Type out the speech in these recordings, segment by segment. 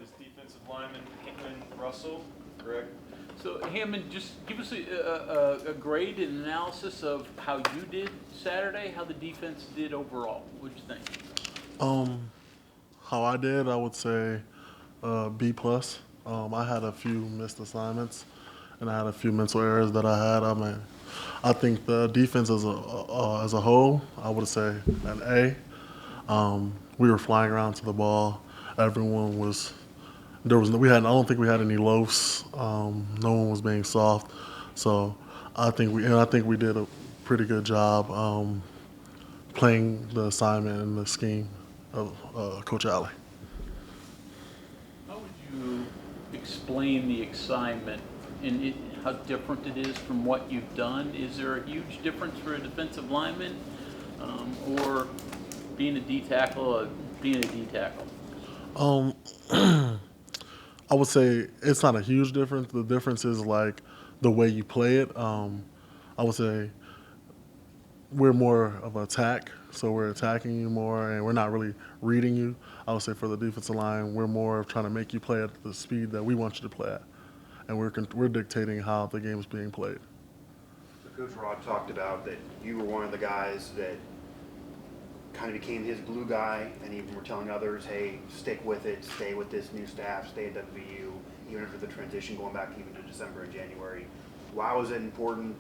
is defensive lineman Hammond Russell, correct? So Hammond, just give us a grade and analysis of how you did Saturday, how the defense did overall. What'd you think? How I did, I would say B plus. I had a few missed assignments, and I had a few mental errors that I had. I mean, I think the defense as a whole, I would say an A. We were flying around to the ball. Everyone was there was we had I don't think we had any loafs. No one was being soft, so I think we did a pretty good job playing the assignment and the scheme of Coach Alley. How would you explain the assignment and how different it is from what you've done? Is there a huge difference for a defensive lineman or being a D tackle or being a D tackle? Um, I would say it's not a huge difference. The difference is like the way you play it. I would say we're more of an attack, so we're attacking you more, and we're not really reading you. I would say for the defensive line, we're more of trying to make you play at the speed that we want you to play at, and we're dictating how the game is being played. So Coach Rod talked about that you were one of the guys that kind of became his glue guy, and even were telling others, hey, stick with it, stay with this new staff, stay at WVU, even after the transition going back even to December and January. Why was it important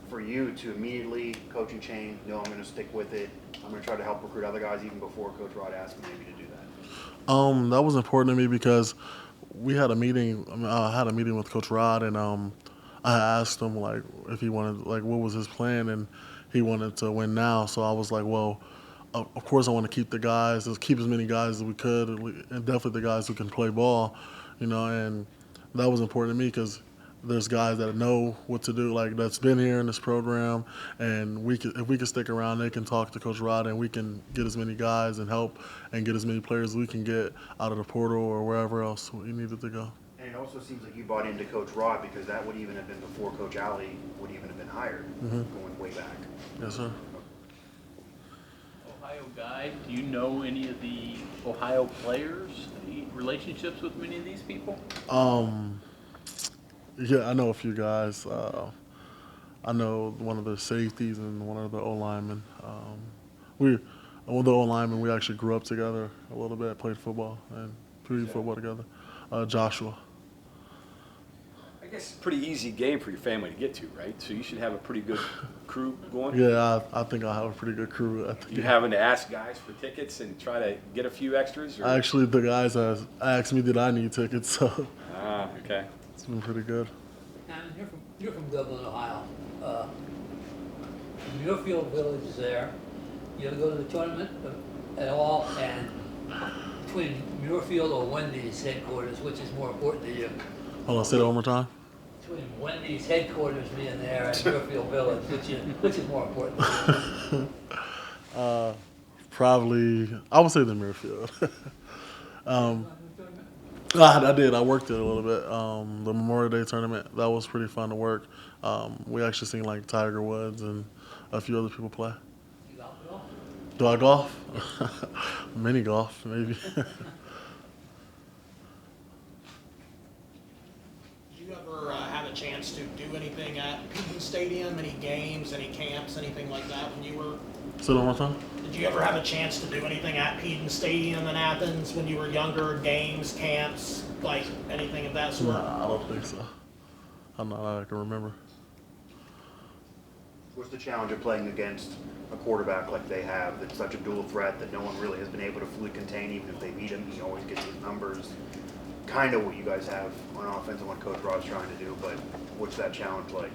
for you to immediately, coaching change, no, I'm going to stick with it, I'm going to try to help recruit other guys even before Coach Rod asked me maybe to do that? That was important to me because we had a meeting. I had a meeting with Coach Rod, and I asked him like if he wanted, like, what was his plan, and he wanted to win now. So I was like, well, of course I want to keep the guys, keep as many guys as we could, and definitely the guys who can play ball, and that was important to me because there's guys that know what to do, like that's been here in this program, and if we can stick around, they can talk to Coach Rod, and we can get as many guys and help and get as many players as we can get out of the portal or wherever else we needed to go. And it also seems like you bought into Coach Rod because that would even have been before Coach Alley would even have been hired, going way back. Yes, sir. Ohio guy, do you know any of the Ohio players? Any relationships with many of these people? Yeah, I know a few guys. I know one of the safeties and one of the O-linemen. One of the O-linemen, we actually grew up together a little bit, played football and played football together. Joshua. I guess it's a pretty easy game for your family to get to, right? So you should have a pretty good crew going. Yeah, I think I have a pretty good crew. You having to ask guys for tickets and try to get a few extras? Or? Actually, the guys asked me did I need tickets, so Okay. it's been pretty good. And you're from Dublin, Ohio. Muirfield Village is there. You ever go to the tournament at all? And between Muirfield or Wendy's headquarters, which is more important to you? Hold on, say that one more time. Between Wendy's headquarters being there and Muirfield Village, which is more important to you? Probably, I would say the Muirfield. I did. I worked it a little bit. The Memorial Day tournament, that was pretty fun to work. We actually seen like Tiger Woods and a few other people play. You golf at all? Do I golf? Mini golf, maybe. Did you ever have a chance to do anything at Peden Stadium, any games, any camps, anything like that when you were? Say that one more time. Did you ever have a chance to do anything at Peden Stadium in Athens when you were younger? Games, camps, like anything of that sort? Nah, I don't think so. I'm not. I can remember. What's the challenge of playing against a quarterback like they have that's such a dual threat that no one really has been able to fully contain? Even if they beat him, he always gets his numbers. Kind of what you guys have on offense and what Coach Rod's trying to do, but what's that challenge like?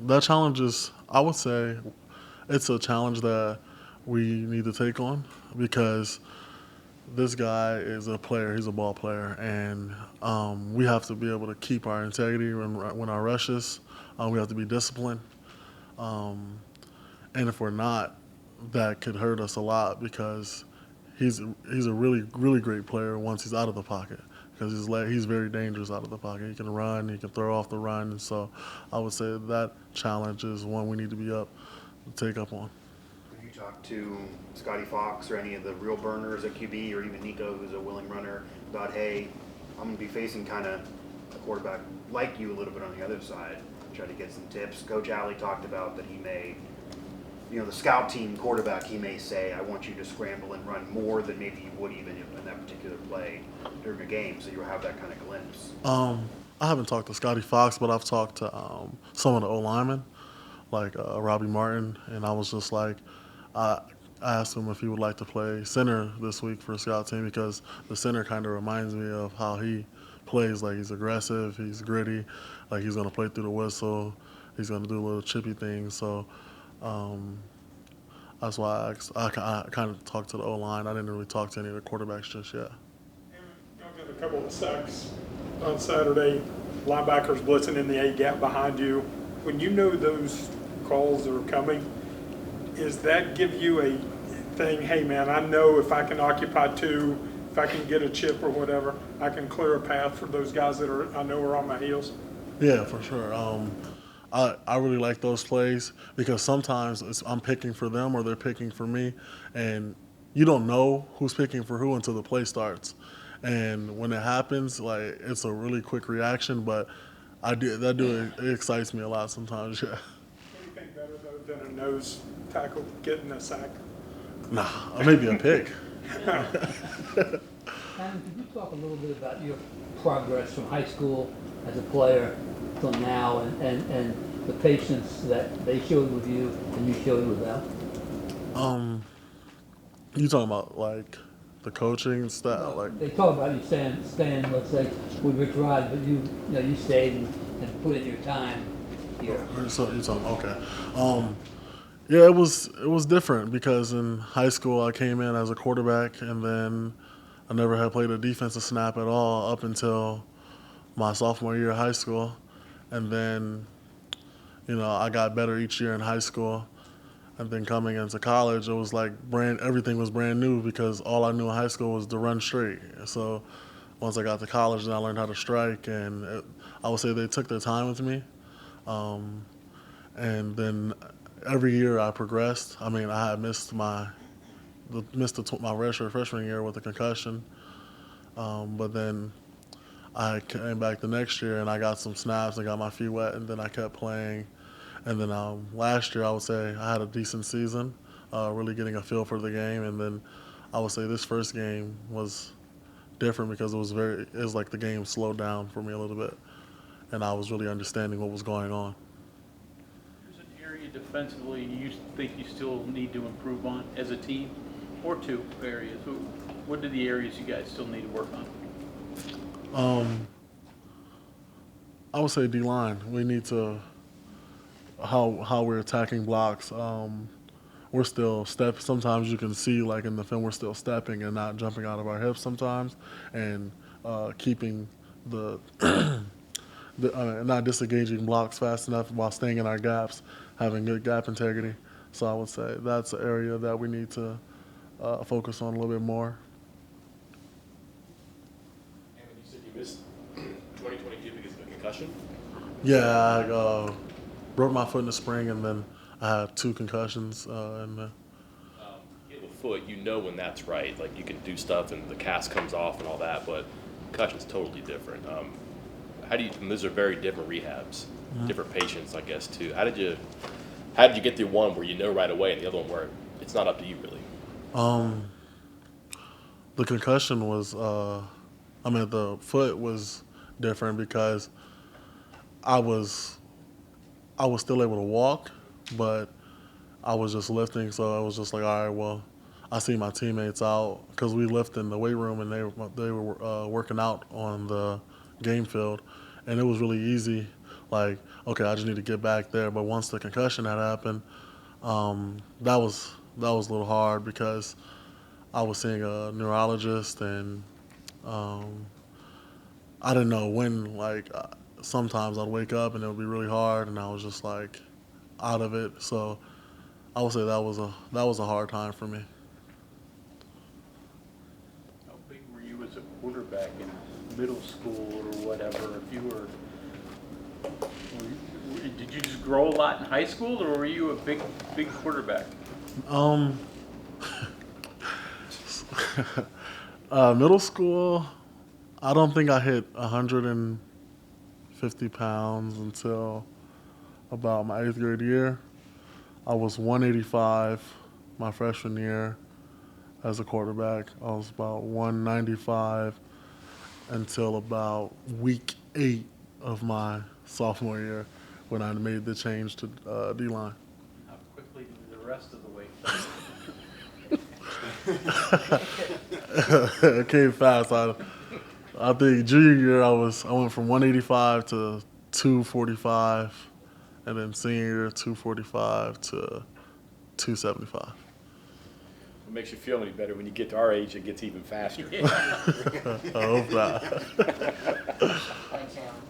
That challenge is, I would say, it's a challenge that we need to take on because this guy is a player. He's a ball player, and we have to be able to keep our integrity when our rushes. We have to be disciplined, and if we're not, that could hurt us a lot because he's a really great player once he's out of the pocket because he's very dangerous out of the pocket. He can run, he can throw off the run, and so I would say that challenge is one we need to take up on. Could you talk to Scotty Fox or any of the real burners at QB, or even Nico, who's a willing runner, about, hey, I'm going to be facing kind of a quarterback like you a little bit on the other side, try to get some tips. Coach Alley talked about that he may, the scout team quarterback, he may say, I want you to scramble and run more than maybe you would even in that particular play during a game, so you'll have that kind of glimpse. I haven't talked to Scotty Fox, but I've talked to some of the O-linemen, like Robbie Martin, and I was just like, I asked him if he would like to play center this week for a scout team, because the center kind of reminds me of how he plays. Like, he's aggressive, he's gritty, like he's going to play through the whistle, he's going to do little chippy things. So that's why I kind of talked to the O-line. I didn't really talk to any of the quarterbacks just yet. Y'all got a couple of sacks on Saturday, linebackers blitzing in the A-gap behind you. When you know those calls are coming, does that give you a thing, hey man, I know if I can occupy two, if I can get a chip or whatever, I can clear a path for those guys that I know are on my heels? Yeah, for sure. I really like those plays, because sometimes I'm picking for them or they're picking for me, and you don't know who's picking for who until the play starts. And when it happens, like, it's a really quick reaction, but it excites me a lot sometimes. Yeah. Anything better though than a nose tackle getting a sack? Nah, maybe a pick. Hammond, could you talk a little bit about your progress from high school as a player till now, and the patience that they showed with you and you showed with them? You talking about like the coaching style, like? They talk about you staying, let's say, with Rich Rod, but you stayed and put in your time here. So you're talking, okay. Yeah, it was different, because in high school I came in as a quarterback, and then I never had played a defensive snap at all up until my sophomore year of high school. And then, I got better each year in high school. And then coming into college, it was like everything was brand new, because all I knew in high school was to run straight. So once I got to college, then I learned how to strike, and I would say they took their time with me. And then every year I progressed. I mean, I had missed my redshirt freshman year with a concussion, but then I came back the next year and I got some snaps and got my feet wet, and then I kept playing. And then last year I would say I had a decent season, really getting a feel for the game. And then I would say this first game was different, because it was like the game slowed down for me a little bit, and I was really understanding what was going on. There's an area defensively you think you still need to improve on as a team, or two areas. What are the areas you guys still need to work on? I would say D-line. We need to, how we're attacking blocks. We're still sometimes you can see, like in the film, we're still stepping and not jumping out of our hips sometimes, and keeping not disengaging blocks fast enough while staying in our gaps, having good gap integrity. So I would say that's an area that we need to focus on a little bit more. Hammond, you said you missed 2022 because of a concussion? Yeah, I broke my foot in the spring, and then I had 2 concussions in the. You have a foot, you know when that's right. Like, you can do stuff and the cast comes off and all that, but concussion's totally different. And those are very different rehabs, different patients, I guess, too. How did you get through one where you know right away and the other one where it's not up to you, really? The concussion was, the foot was different, because I was still able to walk, but I was just lifting, so I was just like, all right, well, I see my teammates out, because we lift in the weight room, and they were working out on the game field, and it was really easy. Like, okay, I just need to get back there. But once the concussion had happened, that was a little hard, because I was seeing a neurologist, and I didn't know when. Like, sometimes I'd wake up and it would be really hard, and I was just like out of it. So I would say that was a hard time for me. How big were you as a quarterback in middle school or whatever? If you were did you just grow a lot in high school, or were you a big quarterback? Um, middle school, I don't think I hit 150 pounds until about my 8th grade year. I was 185 my freshman year as a quarterback. I was about 195 until about week 8 of my sophomore year when I made the change to D-line. How quickly did the rest of the weight It came fast. I think junior year I went from 185 to 245, and then senior year 245 to 275. What makes you feel any better when you get to our age, it gets even faster. I hope not. Thanks, Hammond.